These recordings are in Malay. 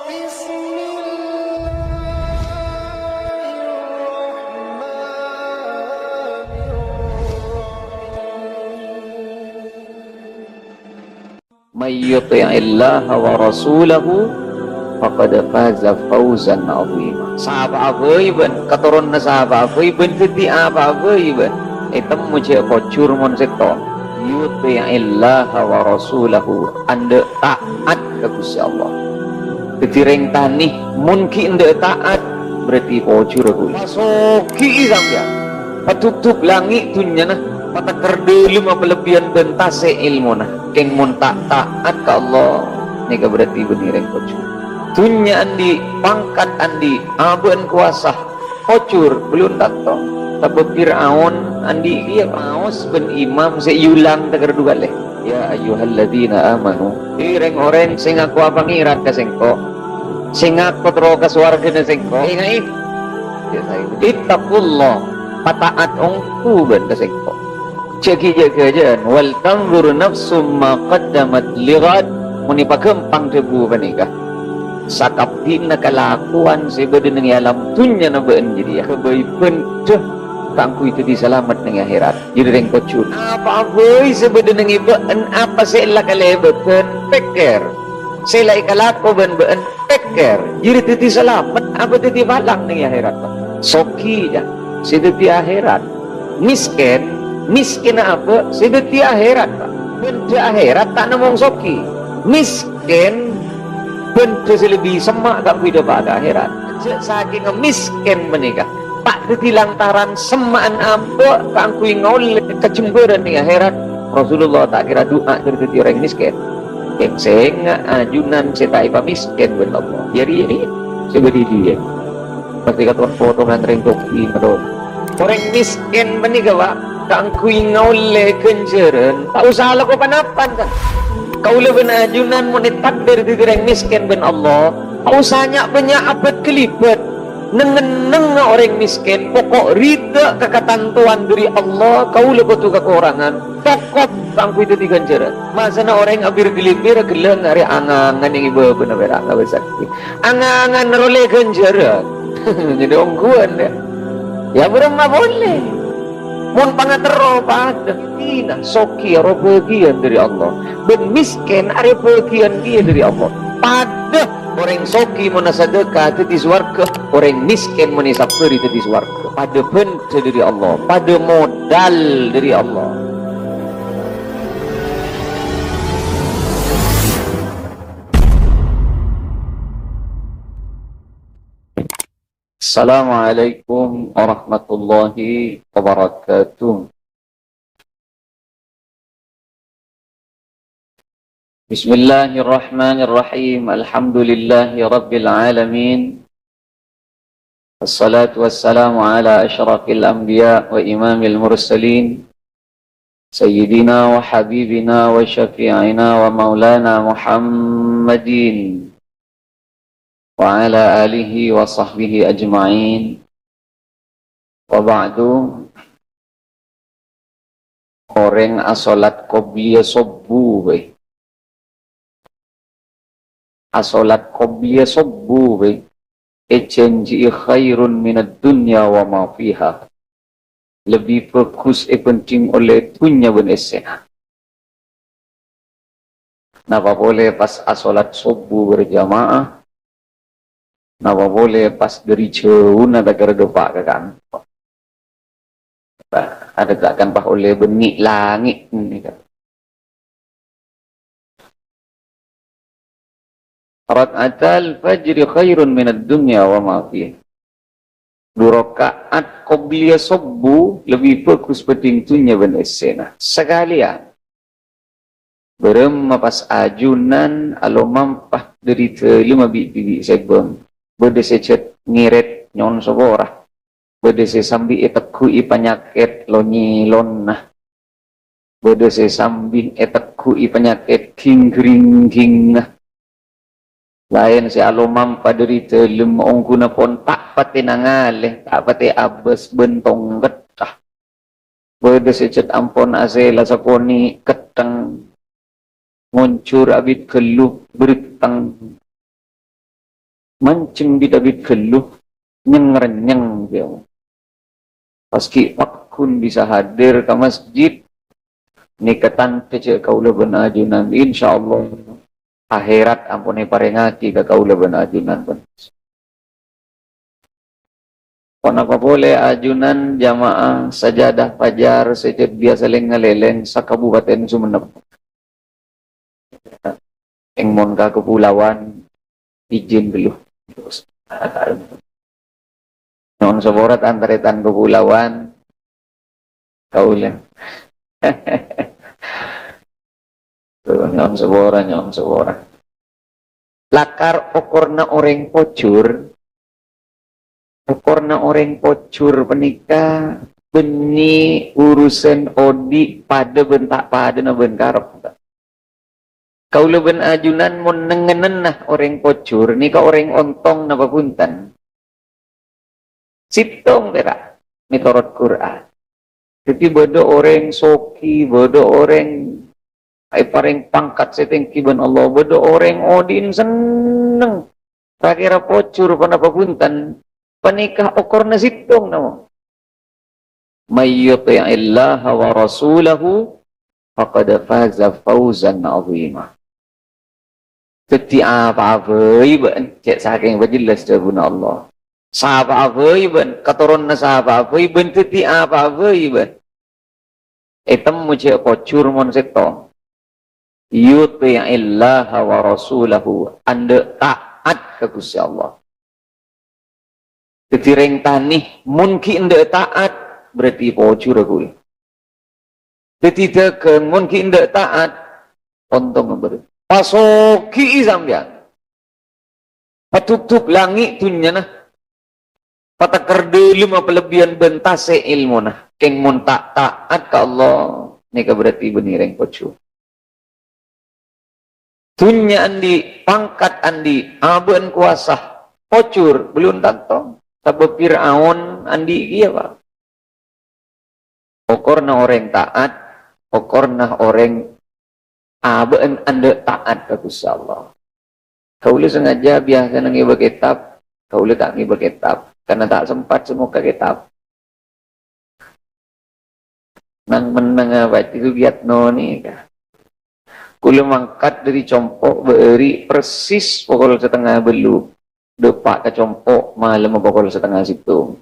May yuti'illah wa rasulahu faqad faza fawzan 'azima. Sahaba avoi ben katurun na sahaba avoi ben titi apa avoi ben item muje kocur mon sekto yuti'illah wa rasulahu ande taat ka Gusti Allah. Ketireng tanih mun ki ende taat berarti kocur ku masoki sampean patutup langit dunya nah patakar deulem apalebian bentase ilmuna keng mun tak taat ka Allah nika berarti benireng kocur dunya andi pangkat andi aben kuasa kocur belum takto tapi Fir'aun andi dia paus ben imam seyulang tegar dugale ya ayyuhalladzina amanu ireng orang sing aku pangirat ka sengko sing aku tro ka swarga sengko ingai ittaqullah pataat ongku ben ka sengko cegi jaga wal tanzur nafsum ma qaddamat lighad muni pakempang tebu panikah sakapti na kalakuan sebeda nang alam dunya na beun jadi ya kebai penteh kangku itu diselamat nang akhirat jadi reng kocun apa boy sebeda nang ibeun apa sela kalebeken peker sela ikalako ben beun peker jadi titi selamat apa titi balang nang akhirat soki ja sedeti akhirat miskin apa sedeti akhirat bente akhirat tak namong soki miskin bente selebih semak tak kuida pada akhirat saking miskin menikah pak deti lantaran semaan apa kang kui ngol kecemburan di akhirat Rasulullah tak kira doa dari deti orang miskin sing ajunan setai pa miskin ben Allah jadi sebedi dia pasti katuan foto ngantring topi medon orang miskin menikah pak kang kui ngole kenjeren tak usah laku panapan kan kau lebih ajunan menit takdir di direng miskin ben Allah tak usahnya banyak abad kelibet neng orang miskin pokok rida kekatantuan dari Allah kau lebih tu kekurangan pokok kang kui itu diganjaran masa na orang abir gelibir geleng hari angangan yang ibu benar-benar nggak besar angangan role ganjaran jadi ongguan ya berapa boleh mun pangatero pada tina soki aro bagian dari Allah ben miskin are bagian dia dari Allah pada orang soki mun sedekah tadi swarga orang miskin mun saperi tadi swarga pada bente dari Allah pada modal dari Allah. Assalamualaikum warahmatullahi wabarakatuh. Bismillahirrahmanirrahim. Alhamdulillahi rabbil alamin. Wassalatu wassalamu ala asyrafil anbiya wa imamil mursalin sayyidina wa habibina wa syafi'ina wa maulana Muhammadin wa ala alihi wa sahbihi ajma'in wa ba'du. Orang asolat qobliya sobbu we asolat qobliya sobbu we ecenji khairun minad dunya wa ma fiha lebih fokus penting oleh dunia ben esena napa boleh pas asolat sobbu berjamaah napa boleh pas dari jauh nada gerdopak kan ada takkan pak oleh benik langit ni kan rakaatal fajri khairun minad dunya wa ma fiha 2 rakaat qobliya sobbu lebih fokus penting dunia ben esena sekalian berem pas ajunan alo mampah dari 5 bibi sebon bede secet ngiret nyon sobora bede se sambi etekku i penyakit lonyilon nah bede se sambi etekku i penyakit king nah lain se alomam paderi telem ongkuna pon tak pati nangaleh tak pati abes bentong getah bede secet ampon asela saponi keteng nguncur abit keluh beritang mancing bidabit keluh nyeng-renyeng dia. Paski pakun bisa hadir ke masjid nikatan kece kaula benajunan insyaallah akhirat ampune parengaki ke kaula benajunan pun. Kenapa boleh ajunan jamaah sajadah fajar sejak biasa lengaleleng sa Kabupaten Sumeneb. Eng mon ka kepulauan izin dulu. Non seborat antaretan kepulauan kaulah. Nyon seboran. Lakar okorna orang pocur. Okorna orang pocur penikah beni urusan odi pada bentak pada na benkarap. Kaulah ben ajunan mon nengenan nah orang pocur ni ka orang ontong na papuntan. Sitong berak mitorot Quran. Jadi bodo orang soki, bodo orang ay pareng pangkat seteng kiban Allah, bodo orang odin seneng. Kira pocur pana papuntan. Panikah okorna sitong namo. May yuti'illaha wa rasulahu faqad faza fawzan 'azima. Teti apa-apa iban cek saking jelas jabun Allah. Apa-apa iban katoron na apa-apa iban teti apa-apa iban. Etam mo cek pocur mon setong. Yuti'illaha wa rasulahu anda taat ke Gusti Allah. Ketireng tanih mungkin ndak taat berarti pocur aku. Ketika ke mungkin ndak taat ontong ber. Pasoki sampean. Patutup langit tunya nah. Patakar deulem pelebihan bentase ilmu nah. Keng mun tak taat ka Allah nika berarti benireng pocur. Tunya andi pangkat andi aben kuasa pocur belum tantong. Sebab Fir'aun andi iya pak. Okorna orang taat, okorna orang abeen anda taat ke Gusti Allah. Kaula sengaja biasa ngiba kitab, kaula tak ngiba kitab karena tak sempat semua ke kitab. Nang menang apa itu giat noni kah. Kula mangkat dari compok beri persis pukul setengah belu. Depak ke compok malam pukul setengah situ.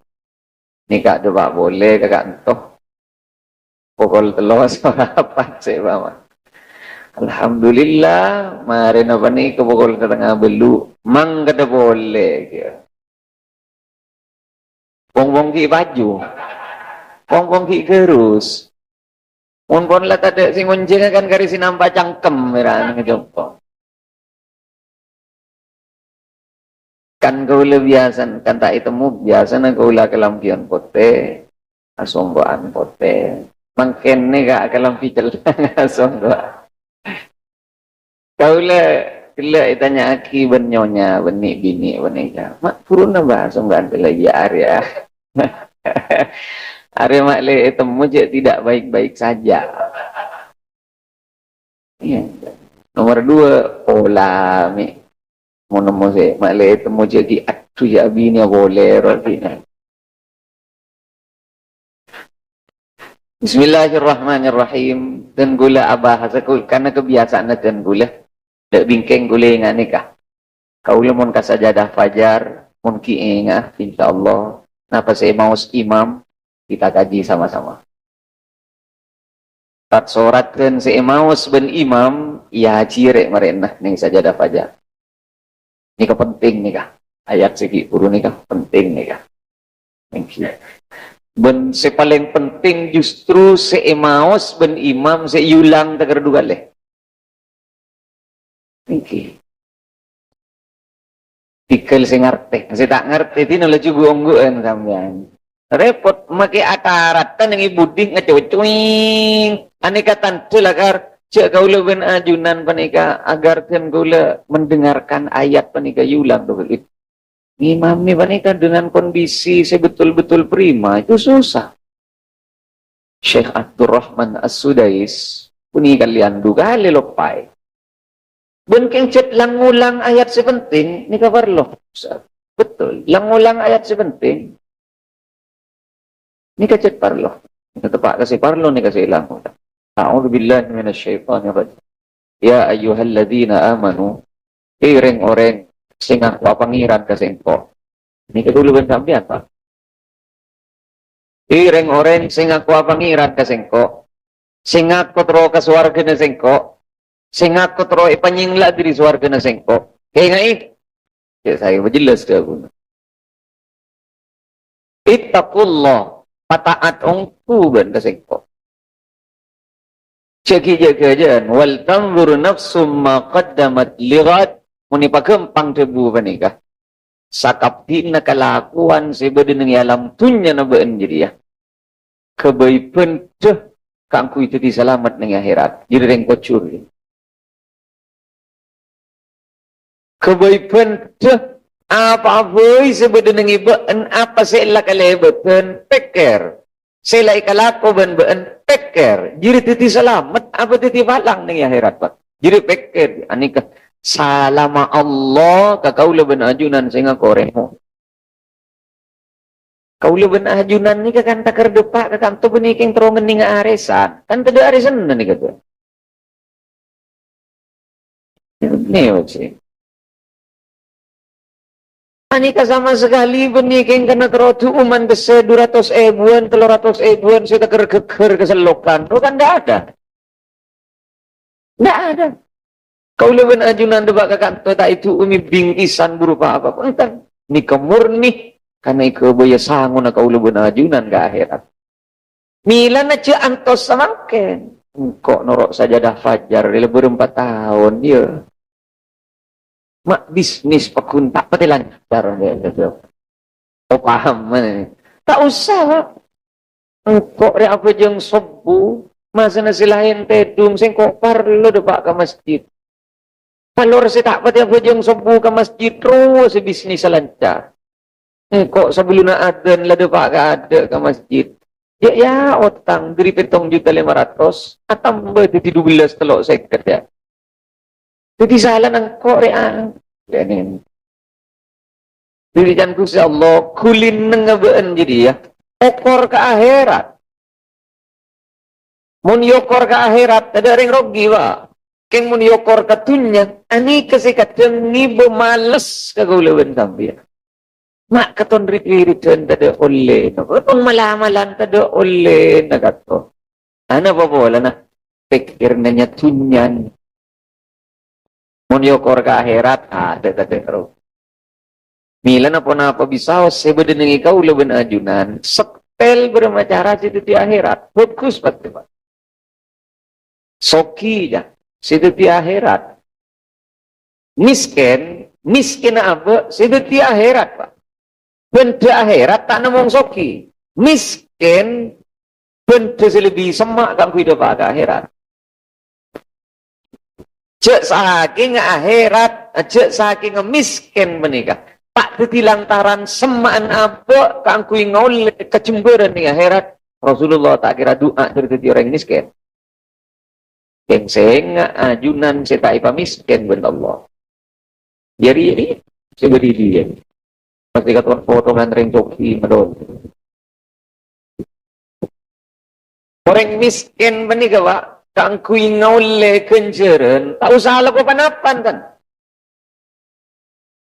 Ni kak depak boleh kakak entoh. Pukul telos apa sih mama. Alhamdulillah mari apa ni ke pukul setengah belu mang kada boleh dia. Pong ki baju. Pong ki gerus. Pon lah tadi sing unjing kan kari sinampa cangkem merah ngejompong. Kan kaula biasa kan tak itemu biasa na kaula kelampian pote asomboan pote mangkene ka kelampi celana asomboan kaula kila itanya aki benyonya beni bini benika mak turun na ba asomboan lagi area area mak le itemu je tidak baik-baik saja iya nomor 2 pola mi mau se male itu mau jadi atu ya bini boleh rotina. Bismillahirrahmanirrahim. Dan gula abah hasakul karena kebiasaan dan gula. Dak bingkeng gula ingat nikah. Kaula mun kasajadah fajar mun kiinga insyaallah. Napa saya mau imam kita kaji sama-sama. Tak soratkeun si maus ben imam ya cirek marena ning sajadah fajar. Nikah penting nikah. Ayat segi guru nikah penting nikah. Thank you. Ben paling penting justru seemaos ben imam seulang tegar dugale. Thank you. Tikel sing ngerti. Saya tak ngerti tino la juga onggoan sampean. Repot make ataratan yang ibuding ngecuing. Aneka tantu lakar cek kaula ben ajunan panika agar kan kaula mendengarkan ayat panika yulang tuh begitu. Imami panika dengan kondisi sebetul-betul prima itu susah. Syekh Abdurrahman As-Sudais puni kalian duga lelopai. Ben kengcet langulang ayat sepenting ni kabar loh. Betul, langulang ayat sepenting. Ni kecet parlo. Ni tepak kasih parlo ni kasih langulang. A'udzu billahi minasyaitonir rajim. Ya ayyuhalladzina amanu, orang sing aku pangiran kasengko. Ni keduluan sampean, Pak. Orang sing aku pangiran kasengko. Sing aku tro ka swarga na sengko. Sing aku tro ipanyingla diri swarga na sengko. Kaya nga ya saya majelas ke aku. Ittaqullah, pataat ongku ban kasengko. Ceki jaga wal tanzur nafsum ma qaddamat lighad, muni pagempang tebu panika. Sakapti na kalakuan sebeda nang alam tunya na been jadi ya. Kebaikan deh kangku itu diselamat nang akhirat. Jadi reng kocur. Kebaikan deh apa boy sebeda nang ibaan apa sela kalebatan peker. Sela ikalako ben peker. Jadi titi selamat apa titi balang nang akhirat Pak. Jadi peker anika salama Allah ka kaula ben ajunan sehingga koremo. Kaula ben ajunan ni kan takar depak ka kanto beniking terongen ning aresan. Kan teu aresan ni kata. Ni sih. Anika sama sekali beniking kana terotu uman bese 200 ebuan 300 ebuan saya takar geger keselokan. Kan enggak ada. Enggak ada. Kau lebih ajunan debak ke kantor tak itu umi bingkisan berupa apa pun kan ni kemurni karena iku boya sangu na kau lebih ajunan ke akhirat. Mila na cia antos samangken. Kok norok saja dah fajar lebih 4 tahun ya. Mak bisnis pakun tak pati lancar dia. Oh paham mana? Tak usah. Kok re apa jeng sobu masa nasi lain tedung sing kok parlo debak ke masjid. Kalau rasa tak pati apa jeng sobu ke masjid terus bisnis lancar. Kok sebelum adzan lah depak ke ada ke masjid. Ya otang dari 7.500.000 tambah di 12 telok seket ya. Jadi salah nang kok reang. Yani. Jadi jangan kusi Allah kulin nengebeen jadi ya. Okor ke akhirat. Mun yokor ke akhirat ada ring rogi wa. Keng mun yokor katunya ani kesikat ni males kagaulawan sampai. Mak katon rit-riten tada oleh. Kung malamalan tada oleh nagato. Ano pa bola na? Pikir na niya tunyan. Mun yokor ka akhirat, ada tada ro. Mila na po na pabisaw, sebeda ng ikaw laban ajunan, sektel bermacara situ di akhirat. Fokus pati ba? Soki ya, situ di akhirat. Miskin na apa? Situ di akhirat pak. Benda akhirat tak namong soki. Miskin benda selebih semak kang hidup pada akhirat. Cek saking akhirat, cek saking miskin menikah. Tak lantaran semaan apa kang kui ngol kecemburan di akhirat. Rasulullah tak kira doa dari orang miskin. Kengseng ajunan setai miskin ben Allah. Jadi ini seberi dia. Pasti kata potongan ring toki medon. Orang miskin menikah Pak, kang kui ngole kenjeren, tak usah lo panapan kan.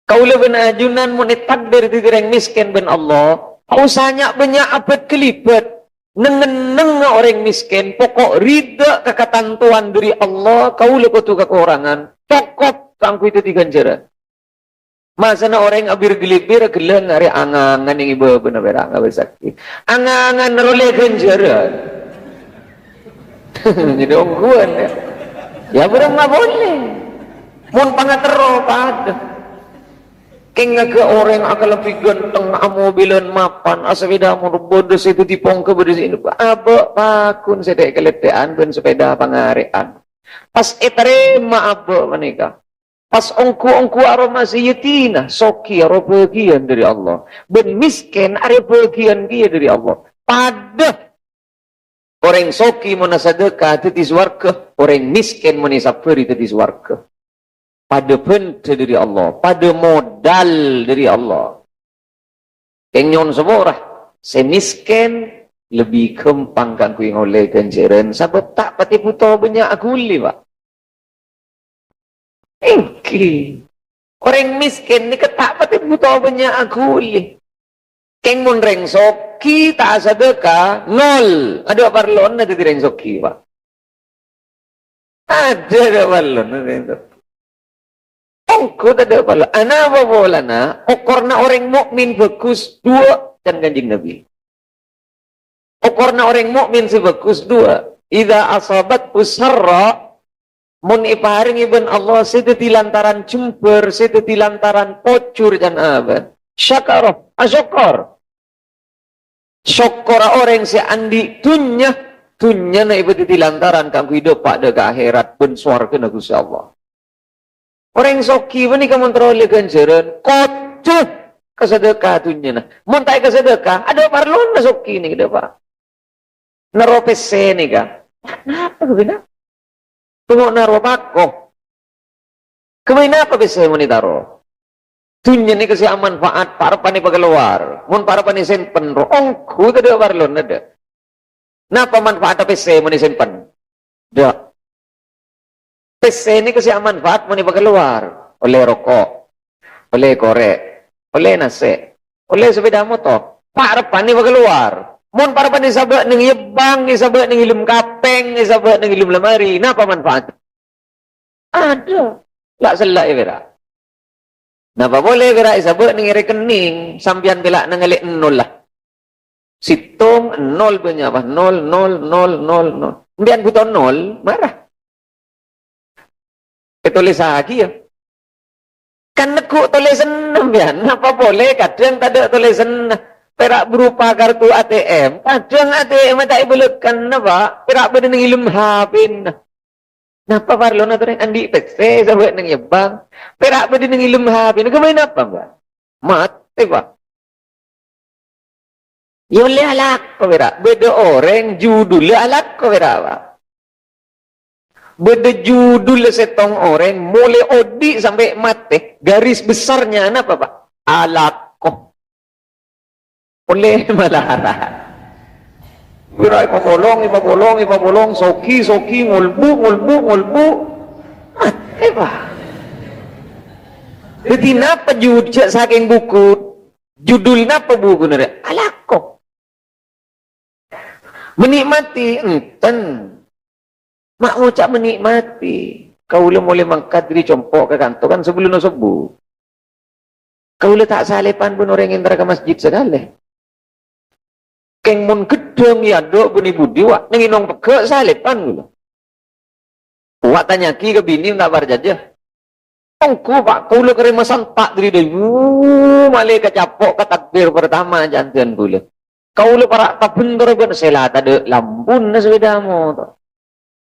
Kau lebih ajunan menit takdir di orang miskin ben Allah, tak usahnya banyak apa kelipet. Neng orang miskin, pokok rida kekatantuan dari Allah, kau lebih tu kekurangan, pokok kang kui itu diganjaran. Masa na orang abir gelibir gelang hari angangan yang ibu benar benar bersakti. Angangan role ganjaran. Jadi ongguan ya. Ya berang nggak boleh. Mun pangatero pada. Kengga ke orang akan lebih ganteng mobilan mapan sepeda mun bodos itu dipong ke bodos ini. Aba pakun sedek keletean ben sepeda pangarean. Pas eterema aba menikah. Pas ongku aroma sayyitina, soki aro bagian dari Allah. Ben miskin ada bagian dia dari Allah. Pada orang soki mau sedekah itu di swarga, orang miskin mau saperi itu di swarga. pada benda dari Allah, pada modal dari Allah. Kenyon seborah, semisken lebih kempang kan kuing oleh ganjaran, sabab tak pati buta banyak aguli, Pak. Engki. Orang miskin ni ketak pati buta banyak aguli. Keng mun reng soki tak sedekah, nol. Ada parlon ada di reng soki, Pak. Ada parlon ada reng soki. Engkau tak ada parlon. Ana apa bola na? Okorna orang mukmin bagus dua dan kanjing Nabi. Okorna orang mukmin sebagus dua. Idza asabat usarra mun iparing ibn Allah sedeti lantaran jember, sedeti lantaran pocur dan abad. Syakara, asyakar. Syokora orang seandi dunya na ibu di lantaran kangku hidup pada ke akhirat pun swarga na Gusti Allah. Orang soki bani kamontrole ganjaran kocok kesedekah dunya na. Mun tak kesedekah ada parlon na soki ni kita Pak. Naro PC ni ka. Kenapa bina? Tunggu naro bako. Kemana apa PC mo ni taro? Dunya ni kasi manfaat para pani pagkeluar. Mun para pani senpen ro ongku kada parlon ada. Napa manfaat PC mo ni senpen? Da. PC ni kasi manfaat mo ni pagkeluar. Oleh rokok, oleh korek, oleh nasi, oleh sepeda motor. Para pani pagkeluar. Mun para pani sabak ning yebang, sabak ning ilum kapeng, sabak ning ilum lemari. Napa manfaat? Ada. Lak selak ya vera. Napa boleh vera sabak ning rekening sampian bela nangalik nol lah. Situng nol punya apa? Nol. Kemudian butuh nol, marah. Tulis lagi ya. Kan nekuk tulisan sampian. Napa boleh kadang tak ada tulisan perak berupa kartu ATM. Kadang ATM tak ibulekan apa? Perak benda nang ilum hapin. Napa parlo na tureng andi PC sampai nang yebang. Perak benda nang ilum hapin. Kemain apa, Mbak? Mati, Pak. Ya oleh alak ko perak. Beda orang judul alak ko perak, Pak. Beda judul setong orang mulai odi sampai mati. Garis besarnya apa, Pak? Alak. Oleh malarat. Birai ipapolong, soki, ngulbu. Mati, Pak. Jadi napa judul saking buku? Judul napa buku nara? Alako. Menikmati enten. Mak ucap menikmati. Kau boleh mangkat diri compok ke kantor kan sebelum subuh. Kau tak salepan pun orang yang ke masjid sedale. Keng mun gedeng ya dok beni budi wak nenginong peke salepan gula. Wak tanya ki ke bini tak barjajah. Ongku Pak kau le keremasan tak diri dulu malai kecapok ke takbir pertama jantan gula. Kau le para tak bener ben selat ada lampun na sepedamu tu.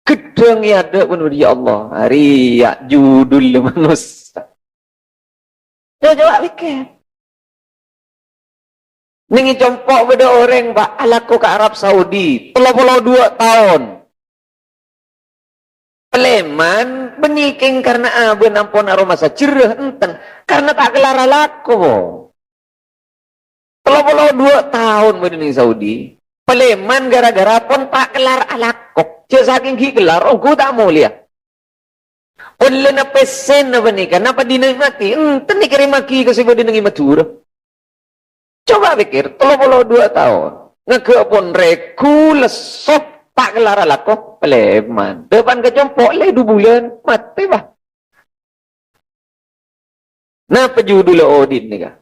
Gedeng ya dok pun ya Allah hari ya judul manusia. Coba pikir. Ningi compok beda orang Pak alaku ke Arab Saudi 32 tahun peleman beniking karena aben ampun aroma sajerah enten karena tak kelar alaku 32 tahun beda ning Saudi peleman gara-gara pun tak kelar alaku cek saking ki kelar aku tak mulia oleh na pesen na benikan napa dinikmati enten dikirim maki kasi beda ning Madura. Coba pikir, 32 tahun. Ngegepon reku lesok tak kelar alako peleman. Depan kecompok le 2 bulan mati bah. Nah pejudul odin ni kah?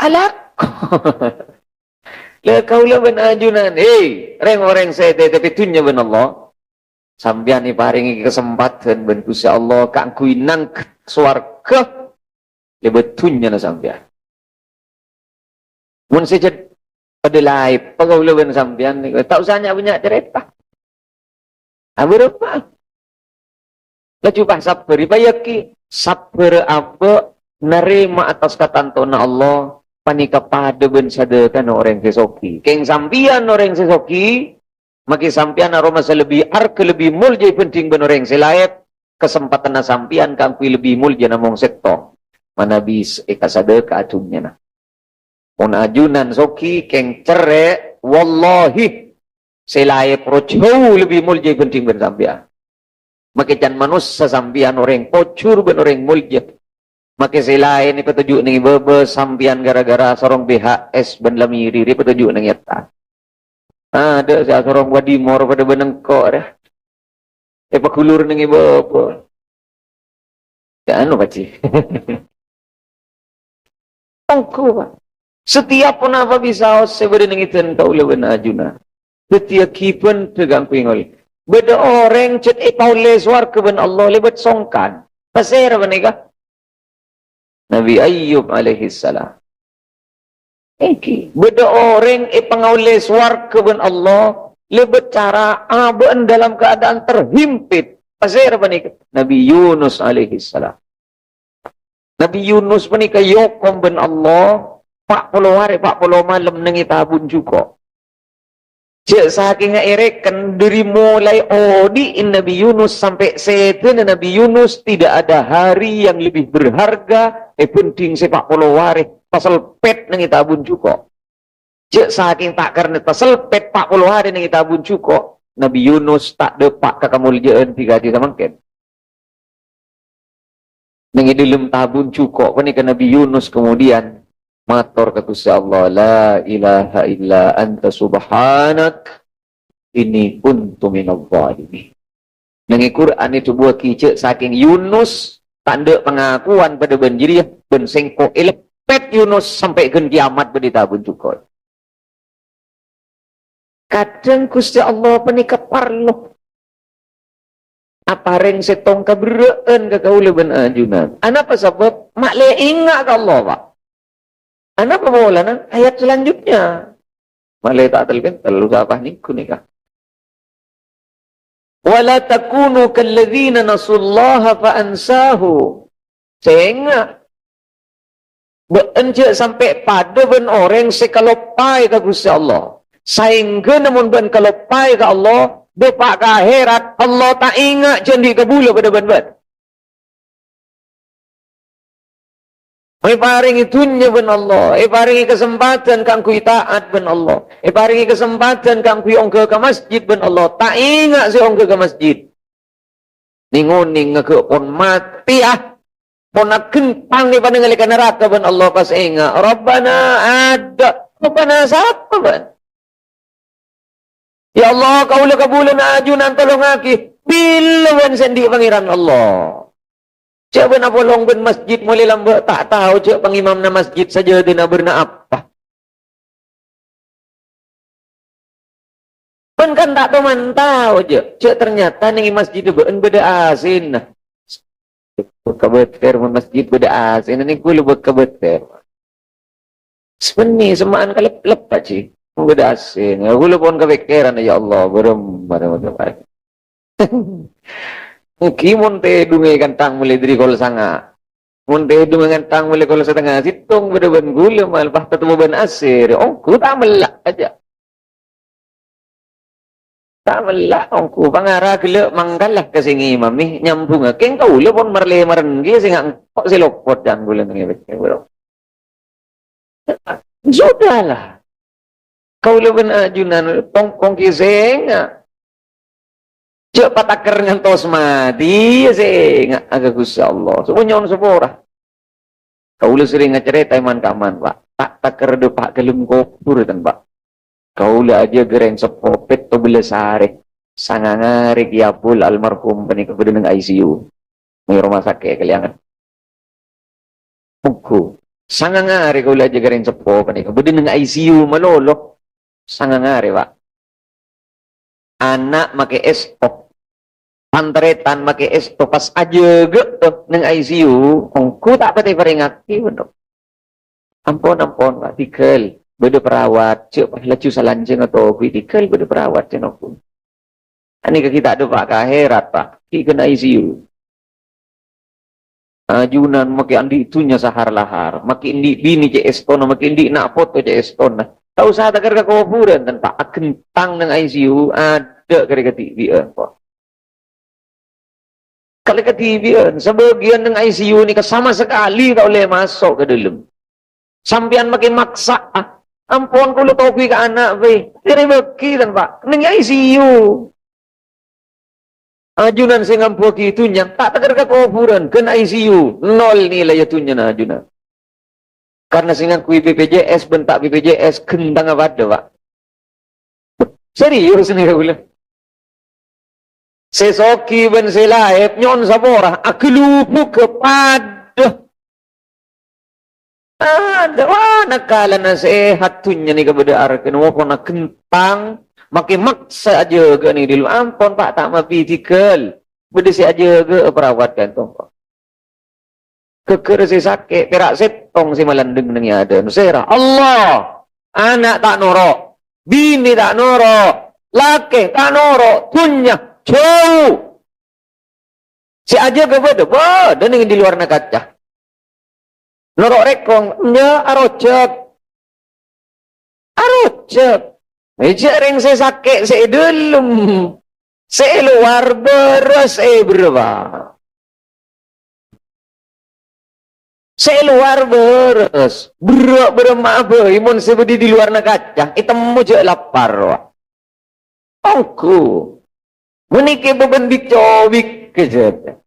Alako. Le kau le ben ajunan. Reng saya tapi tunya ben Allah. Sambian ni paringi kesempatan ben Gusti Allah kang kuinang swarga. Le betunya na sambian. Mun saja pada live, pegawai sampean ni, tak usahnya punya cerita. Berapa? Laju pas sabar, bayaki sabar apa nerima atas katantona Allah panika pada ben sadakan orang sesoki. Keng sampian orang sesoki, maki sampian aroma lebih arke lebih muljai penting ben orang selaip. kesempatan na sampian kang kui lebih mulya namong sekto. Manabis ikasada ka acungnya na. Una ajunan soki keng cere wallahi selaye projo lebih mulya penting bersampian. Makican manusia sampian orang pocur ben orang mulya. Maka selain ni petunjuk ni bebe sampian gara-gara sorong BHS ben lamiri dia petunjuk ni yata. Ada saya sorong wadimor pada benengkok dah. Pakulur ni bebe. Ya anu baci. Ongko pak. Setiap pun apa bisa seberi nengitan kau lewen ajuna. Setiap kipen tegang pingol. Beda orang cet paules war ke ben Allah lebet songkan. Pasir apa ni kah? Nabi Ayyub alaihi salam. Beda orang pengaulis war ke ben Allah lebet cara aben dalam keadaan terhimpit. Pasir apa ni? Nabi Yunus alaihi salam. Nabi Yunus menikah yokom ben Allah 40 hari 40 malam nengi tabun juga. Cek saking erekan dari mulai odiin Nabi Yunus sampai setan Nabi Yunus tidak ada hari yang lebih berharga penting sepak hari pasal pet nengi tabun juga. Cek saking tak karena pasal pet 40 hari nengi tabun juga Nabi Yunus tak depak kekamuliaan 3 hari samangken. Nengi dalam tabun juga panika Nabi Yunus kemudian matur ke Gusti Allah, la ilaha illa anta subhanak inni kuntu minadh dhalimin. Nang Quran itu buat kicek saking Yunus tanda pengakuan pada banjiriah ben sengko elepet Yunus sampai ke kiamat berditabun cukup. Kadang Gusti Allah penika parlo. Apa reng setong kabereen ke kaula ben ajunan. Ana apa sebab mak le ingat ke Allah, Pak. Anak pemulanan ayat selanjutnya. Malai tak telkan terlalu apa ni kunikah. Wala takunu kalladzina nasullaha fa ansahu. Sehingga beence sampai pada ben orang sekalopai ke Gusti Allah. Sehingga namun ben kalopai ke Allah, depak ke akhirat Allah tak ingat jendi kabula pada ben-ben. Paringi dunya ben Allah, paringi kesempatan kang kui taat ben Allah, paringi kesempatan kang kui ongke ke masjid ben Allah, tak ingat si ongke ke masjid. Ninguning ngeke pon mati pon kentang di pada ngalikan neraka ben Allah pas ingat. Rabbana ada, Rabbana siapa ben? Ya Allah, kaulah kabulan ajunan tolong aki, bila ben sendi pangeran Allah. Cik benar bolong ben masjid mulai lambat tak tahu cik pengimam na masjid saja dia nak berna apa. Ben kan tak tahu je. Cik ternyata ni masjid itu ben beda asin. Berkabeter masjid beda asin. Ini gue lebih berkabeter. Sebenarnya semaan kalau lepas cik. Beda asin. Gue lebih pun kebekeran ya Allah. Berem. Mungkin monte dungai kantang mulai dari kol sanga. Monte dungai kantang mulai kol setengah situng berdeban gula malpah tetemu ben asir. Ku tak melak aja. Tak melak ku pangara gila manggalah ke singi mami nyambung keng kau le pon marle marenggi sing kok silopot dan gula ngi bro. Sudahlah. Kau le ben ajunan kong kiseng. Cek patakar ngantos mati sih agak Gusti Allah. Semuanya on sepora. Kau lu sering ngacerita iman kaman Pak. Tak takar de Pak kelum kopur kan Pak. Kau lu aja gereng sepopet to bela sare. Sangangare kiapul almarhum penikah dengan ICU. Di rumah sakit kaliangan. Buku. Sangangare kau lu aja gereng sepopet penikah dengan ICU malolo. Sangangare Pak. Anak make esto pantretan make esto pas aja gitu neng ICU ongku tak pati peringati bener ampun Pak tikel beda perawat cek pas lecu salanjeng atau kui tikel beda perawat cenokku ani ke kita ada Pak ke akhirat Pak ki kena ICU ajunan make andi itunya sahar lahar makin di bini cek esto makin di nak foto cek esto tahu saya tak kerja kuburan dan Pak kentang nang ICU ada kerja dia Pak. Kalau ketibian, sebagian dengan ICU ni sama sekali tak boleh masuk ke dalam. Sampian makin maksa. Ampun kalau topi ke anak, be. Tidak beki dan pak. Neng ICU. Ajunan sing ampuh itu tak tegar ke kuburan, kena ICU. Nol nilai itunya na ajunan. Karena singan kui BPJS, bentak BPJS, kentang apa ada, pak. Serius nih kau bilang. Sesoki ben selaip nyon sabora aklupu kepada ada nakala na sehat tunya ni kepada arkan wako na kentang makin maksa aja ke ni dulu ampun pak tak mapitikal beda si aja ke perawat kan tu keker si sakit perak setong si malandeng nang ada nusera Allah anak tak norok bini tak norok laki tak norok tunya jauh. Si aja kepada, dan yang di luar nak kaca. Norok rekong, nya arocek. Meja ring saya sakit, saya dalam. Saya luar beras, berapa. Saya luar beras. Berapa, imun saya berdiri di luar nak kaca. Itu muja lapar. Aku. Menikah beban dicobik kejadian.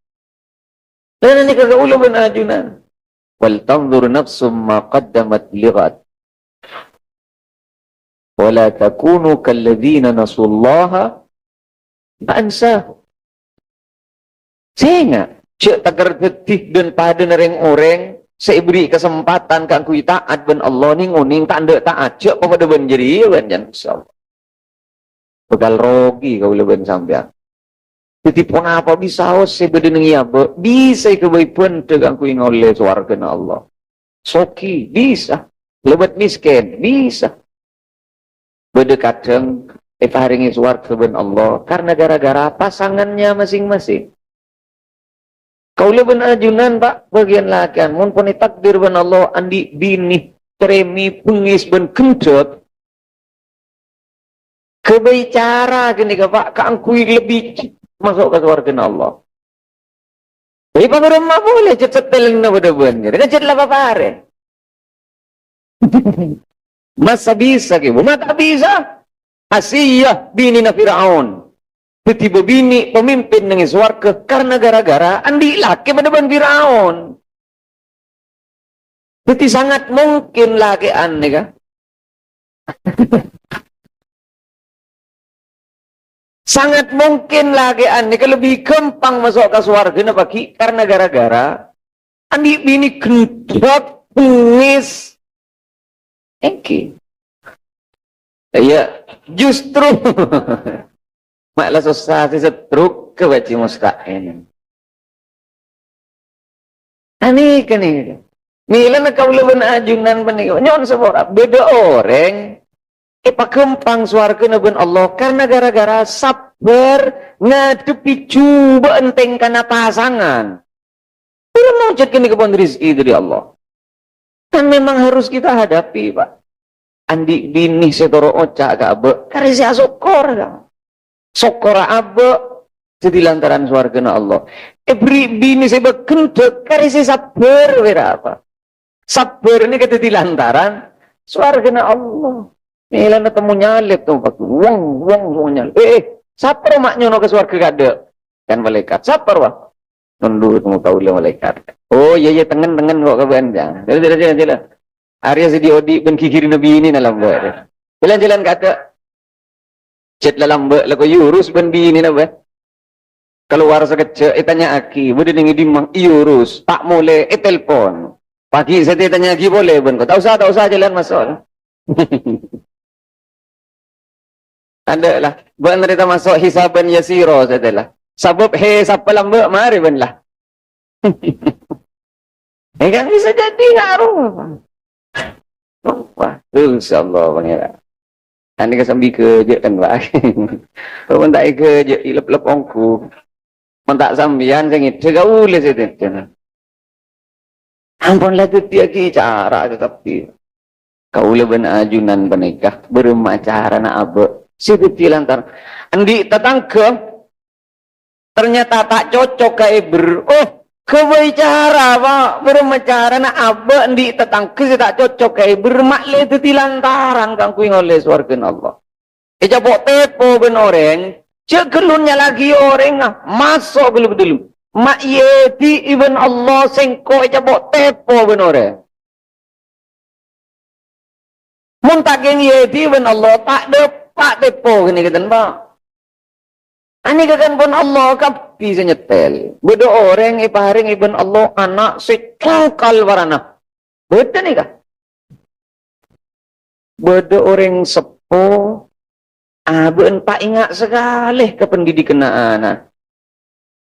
Dan ini kagak ulo benajunan. Wal tanzur nafsum ma qaddamat lighat. Wala takunu kalladzina nasullaha fa'ansahu. Sehingga cek tagar getih dan pada nereng orang saya beri kesempatan kan ku taat ben Allah ning uning tak ndak taat cek pada ben jadi ben jan insyaallah. Bekal rogi kau leben sampean. Jadi pun apa bisa saya berdenang ya bisa kebaikan tegang ku ingoleh suarga na Allah. Soki bisa, lebat miskin bisa. Berdekateng haringi suarga ben Allah karena gara-gara pasangannya masing-masing. Kau leben ajunan pak bagian lakan mun pun takdir ben Allah andi bini tremi pengis ben kentot. Kebicara gini ke pak, keangkui lebih masuk ke surga Allah. Tapi pengeremah boleh cet teleng na bener-bener. Kan cet lah papare. Masa bisa ke? Mata bisa. Asiyah bini na Fir'aun. Tiba bini pemimpin ng surga karena gara-gara andi laki bener-bener Fir'aun. Jadi sangat mungkin laki aneh kan? Sangat mungkin lagi ane lebih gampang masuk ke surga na pagi karena gara-gara andi bini gendot pengis engki. Ya justru malah susah setruk ke baci musta'in. Ani kan ini. Mila na kaulaban ajunan panik. Nyon sabora beda orang pakempang suarga na ben Allah karena gara-gara sabar ngadepi cuba enteng kana pasangan. Tidak mau cek ini kebun rizki dari Allah. Kan memang harus kita hadapi pak. Andi bini setoro oca gak abe karena saya sokor kan. Sokor abe jadi lantaran suarga na Allah. Beri bini saya bekendek karena saya sabar berapa. Sabar ini kata di lantaran suarga na Allah. Nila na temu nyalip tuh pak, wong nyalip. Sapar maknya no ke surga kada kan malaikat. Sapar wah, nundu temu kau le malaikat. Oh iya tengen kok kaban jangan. Jalan. Arya sedi odi ben kikiri nabi ini dalam buat. Jalan kata. Cet dalam buat lagu yurus ben bi ini nabe. Keluar sekecil, tanya aki, boleh dengi dimang yurus, tak boleh telepon. Pagi saya tanya aki boleh ben kau. Tak usah jalan masuk. Ada lah, benar kita masuk hisaban yasiro setelah. Sabab siapa lambat mari benlah. Kan bisa jadi ngaruh. Wah, insyaallah pangeran. Ane kesambi kerja kan pak. Kalau tak kerja ilap-lap ongku. Mentak sambian sengit segau le setelah. Ampun lah tu tiaki cara tetapi. Kau leben ajunan penikah bermacara na abe. Seperti lantar andi tetangga Ternyata tak cocok ke kebicara pak bermacara na abah di tetang ke tak cocok ke bermakle itu tilantaran kang kuing oleh suarga Allah. Ejabok tepo ben orang, cek kelunnya lagi orang masuk belum dulu. Mak yeti ibn Allah sengko ejabok tepo ben orang. Muntageng yeti ibn Allah tak depak tepo gini kata pak. Ani kagan pun Allah kapi senyetel. Beda orang iparing ibn Allah anak secangkal warana. Beda nih kah? Beda orang sepo. Ben tak ingat sekali ke pendidikan anak.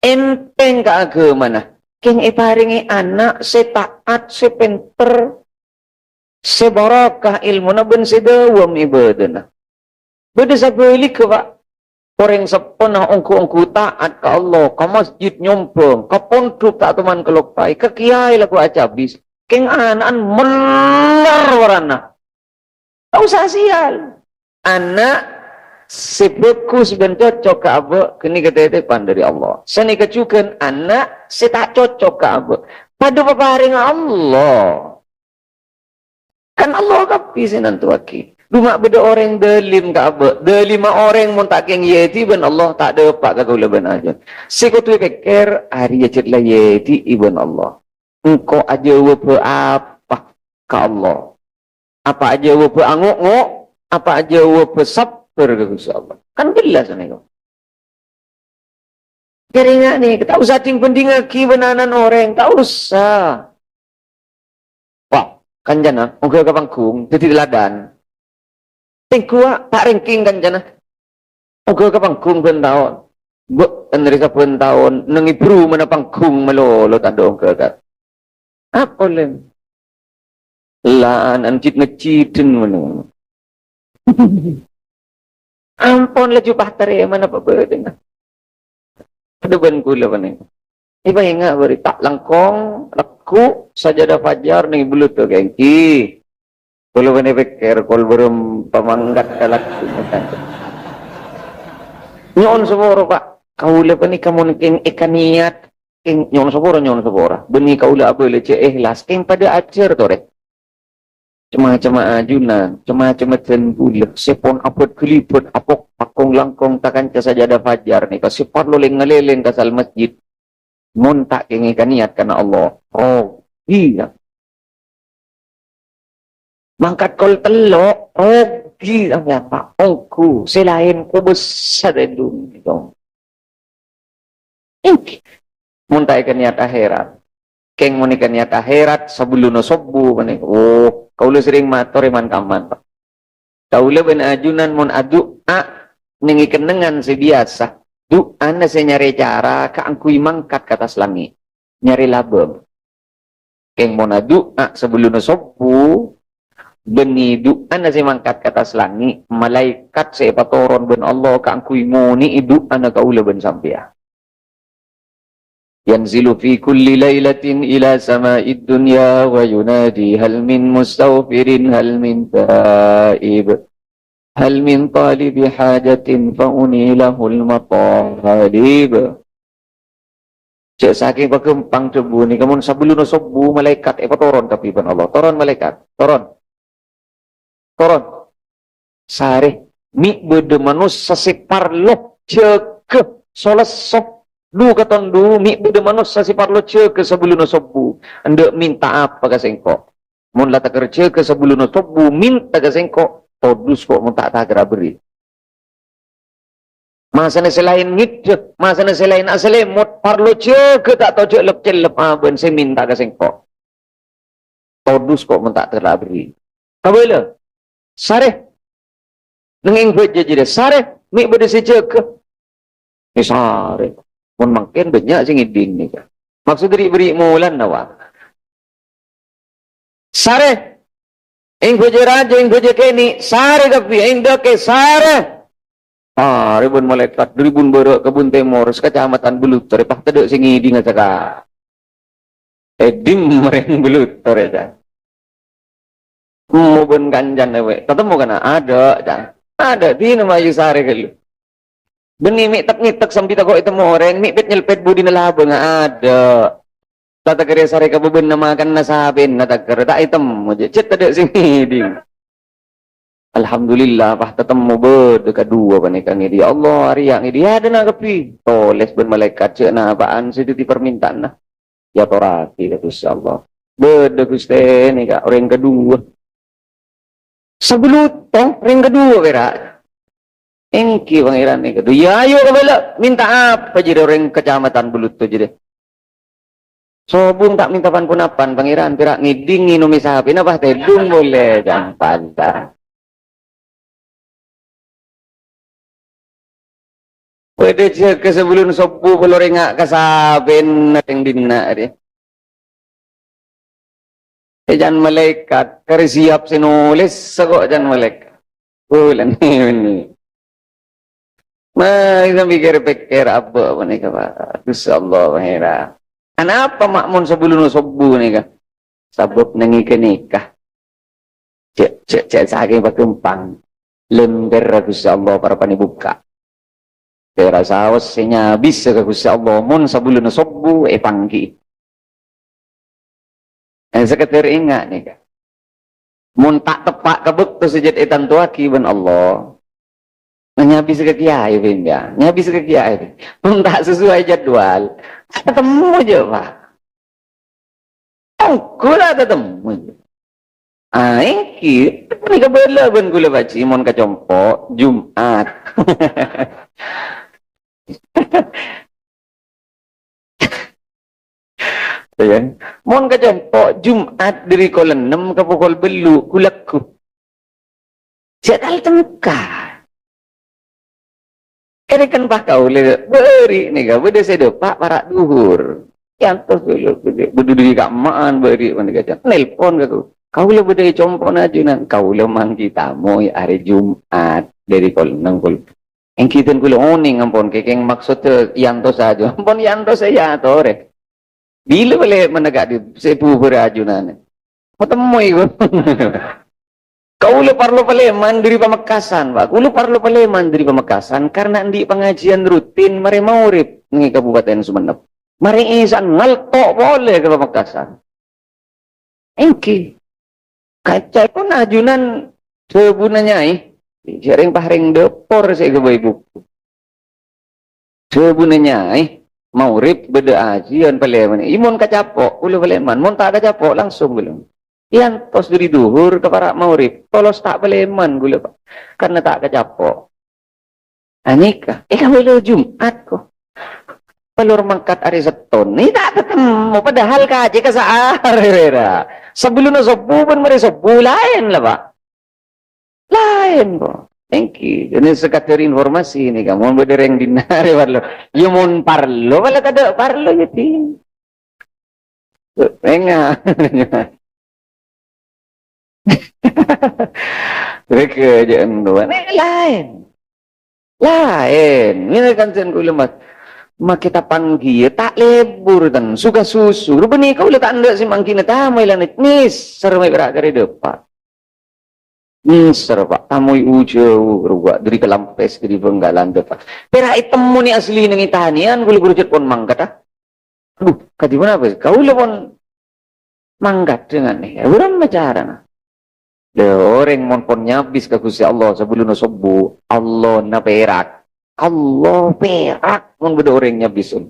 Enteng ke agama nah. Keng iparing anak setaat sepenter sebarakah ilmu na ben sedawam ibadah nah. Beda sabili ke pak. Orang sepena ongku taat ke Allah, ke masjid nyompong, ke pondok tak teman kelopai, ke kiai laku acabis, keng anak melar warana. Tahu sial. Anak sebekus dan cocok ke abah, kini ketetepan dari Allah. Seni kecukan anak tak cocok ke abah. Pada peparing Allah. Kan Allah kapi senantu aki. Cuma beda orang delim ke apa? Delima orang mun tak keng yeti ben Allah tak dapat ke kau leban aja. Sekutu pikir hari acet lah yeti ibn Allah. Engkau aja apa apa ke Allah. Apa aja apa anguk-nguk, apa aja apa sabar ke Gusti Allah. Kan jelas nih kau. Keringat nih, tak usah ting pendingan ki benanan orang, tak usah. Wah, kan jana, engkau ke panggung, jadi teladan. Kuat tak ranking kan jana. Oke ke panggung ben tahun. Bu enerisa ben tahun nengi bru mana panggung melolo tak dong ke kat. Apa lem? Lan ancit ngeciten mana. Ampun laju pahtare mana apa berdeng. Ada ben kula pane. Iba ingat beri tak langkong laku sajadah fajar nengi bulut tu gengki. Kalau kena pikir, kalau belum pemanggat kalak nyon seboro pak, kau lepas ni kamu keng ikan niat, keng nyon seboro, beni kau le apa lece ikhlas, keng pada ajar tu rek, cuma ajunan, cuma tenpul, sepon apot keliput, apok pakong langkong takkan sajadah fajar ni, kasi parlo lengalelen kasal masjid, mon tak keng ikan niat karena Allah, oh iya. Mangkat kol telok, rugi ang pak ongku, selain ko besar dulu gitu. Muntai ke niat akhirat, keng muni ke niat akhirat sebelum sobu mani. Oh, kau lu sering matur iman kaman pak. Kau lu ben ajunan mun adu nengi kenengan sebiasa. Du anda saya nyari cara ke angkui mangkat ke atas langit, nyari labem. Keng mun adu sebelum sobu. Beni du'an na si mangkat ke atas langit, malaikat sa ipatoron ben Allah kaangkuy mo ni idu'an na kaula ben sampia. Yanzilu fi kulli laylatin ila sama'id dunya wa yunadi hal min mustawfirin hal min taib hal min talibi hajatin fa'uni lahul matalib. Cek saking pagempang tebu ni kamun sabulu na sobu malaikat ipatoron kapi ben Allah. Toron malaikat, toron. Sare mi bede manus sasiparlo ceke solas sok du katon du mi bede manus sasiparlo ceke sebelum sobu ande minta apa ka sengko mun lata kerja ke sebelum sobu minta ka sengko todus kok mun tak tagra beri masane selain ngit masane selain asale mot parlo ceke tak tojo lep celep ben se minta ka sengko todus kok mun tak tagra beri kabela sare nengeng buat jadi sare mi bade sejeke ni sare mun mangken banyak sing idin ni maksud beri mulan nawa sare ing boje raja ing boje keni sare tapi ing deke sare ribun malaikat ribun berok kebun temor kecamatan belut repah tedek sing idin ngacaka edim mereng belut toreda mau ben kanjan ewe ketemu kana ada dan ada di nama yusare kelu Beni mi tak ngitak sampai tak kok itu orang mi pet nyelpet budi nalaba nga ada. Tata kerja sare kabeben na makan nasabin na takker tak item aja cet ada sini ding. Alhamdulillah pah tetemu bed kedua panikang ini ya Allah hari yang ini ada na kepi toles ben malaikat cek na apaan sejuti permintaan nah ya torati kata Allah bed Gusti ini kak orang kedua sebelum tong orang kedua kira engki pangeran ni kedua ya ayo kabala minta apa jadi orang kecamatan Belut tu jadi sobung tak minta pan-punapan pangeran pira ngiding nginumi sahabi apa tedung boleh jangan pantah. Pwede siya ka sebelum sopo pelore nga kasabin nating dina dia. Jan malaikat kari siap sinulis sakok jan malaikat. Bulan ini. May pikir-pikir apa ni ka ba? Gusallah mahira. Kenapa makmun sebelum sopo ni ka? Sabab nangika-nikah. Cek saking pakumpang. Lember gusallah para panibuka. Kaya sawas siya bisa ka Gusti Allah mon sa bulo na sobbo panggi. Ang sekretar ingat ni ka. Mon tak tepak kabukto sejat tantuaki ban Allah. Nyabi sa kiai bin ya. Nyabi sa kiai. Mon tak sesuai jadwal. Ketemu aja Pak. Kula ketemu aja. Iki ni ka bela ban kula baca mon ka compo Jumat. Ya. Mon ka jompo Jumat dari kolen 6 ka pukul belu kulaku. Siakal tengkah. Kere kan pak kau le beri ni ka bede sedo pak para duhur. Yang tos dulu bedu di kamaan beri man ka nelpon ka kau le bede jompo na junan kau le mang kita moy hari Jumat dari kolen 6 yang kita kulo oning ampun kekeng maksud yanto saja ampun yanto saya tore bila boleh menegak di sepu berajunan ketemu iku kau lu parlo paleman dari Pamekasan Pak kau parlo paleman dari Pamekasan karena di pengajian rutin mari maurip ngi Kabupaten Sumenep mari isan ngaltok boleh ke Pamekasan engki kaca pun ajunan sebunanya jaring paring depor saya ke ibu. Sebenarnya maurip beda ajian paleman. Imun kacapok, ulu paleman. Mun tak kacapok langsung belum. Yang tos dari duhur ke para maurip. Tolos tak paleman gula Pak. Karena tak kacapok. Anika, kamu lo Jumat kok. Pelur mangkat hari seton. Ini tak ketemu. Padahal kaji kesaar. Sebelum sobu pun mari sobu lain lah Pak. Lain po. Thank you. Jadi sekadar informasi ini kamu berdereng dinari parlo. Yumun parlo wala kada parlo yati. Enga. Mereka jangan doan. Lain. Lain. Ini kan sen kulemat. Ma kita panggil tak lebur dan suka susu. Rupanya kau letak anda si mangkina tamay lang nis. Sarmay berakar depan. Pak, tamu ujo ruwa dari kelampes dari Benggalan depan. Pera itemu ni asli nang itanian gulu jet pon mangkat ah. Aduh, kadi mana apa? Kau pon mangkat dengan ni. Urang macara na. De orang mon pon nyabis ka Gusti Allah sebelum sobu Allah na perak. Allah perak mon beda orang nyabisun.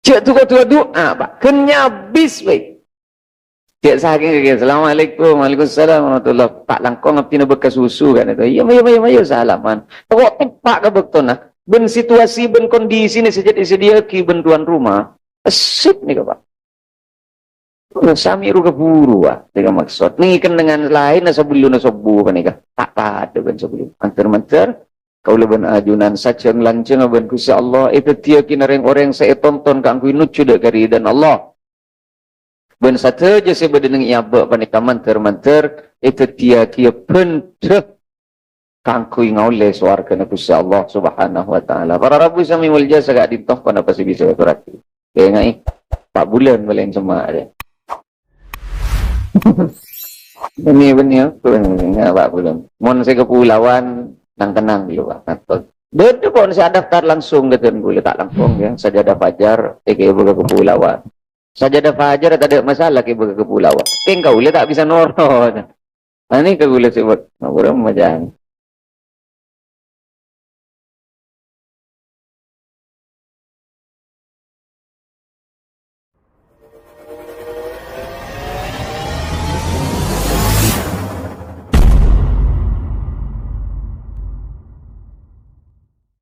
Cek tu doa Pak. Ken nyabis we. Cik saking kaya, Assalamualaikum, Waalaikumsalam, warahmatullahi tak langkong ngapti na bekas susu kan itu. Iya, mayo, salaman. Pokok tempat ka bekto na, ben situasi, ben kondisi ni sejak disedia ki ben tuan rumah, asik ni ka Pak. Sami ru keburu dengan maksud. Mengikan dengan lain na sebelum na sobu kan ika. Tak ada ben sebelum. Antar-mantar, kau leban ajunan saction lanceng ben Gusti Allah, itu tiap kinareng orang saya tonton kang kuinut sudah kari dan Allah. Ben satu je saya berdengar iaba panika manter itu dia pentek kangkui ngaule suarga na Gusti Allah Subhanahu wa taala. Para rabu sami wal jasa gak ditoh kana pasi bisa berarti. Kaya ngai 4 bulan balen sama ada. Ini benih aku enggak 4 bulan. Mon saya kepulauan nang tenang dulu Pak. Betul pun saya daftar langsung gitu boleh tak langsung ya. Sajadah fajar, kayak buka kepulauan. Sajadah fajar tak ada masalah kayak buka kepulauan. Kau tak bisa noro. Nah, ini kau boleh sebut. Nah, macam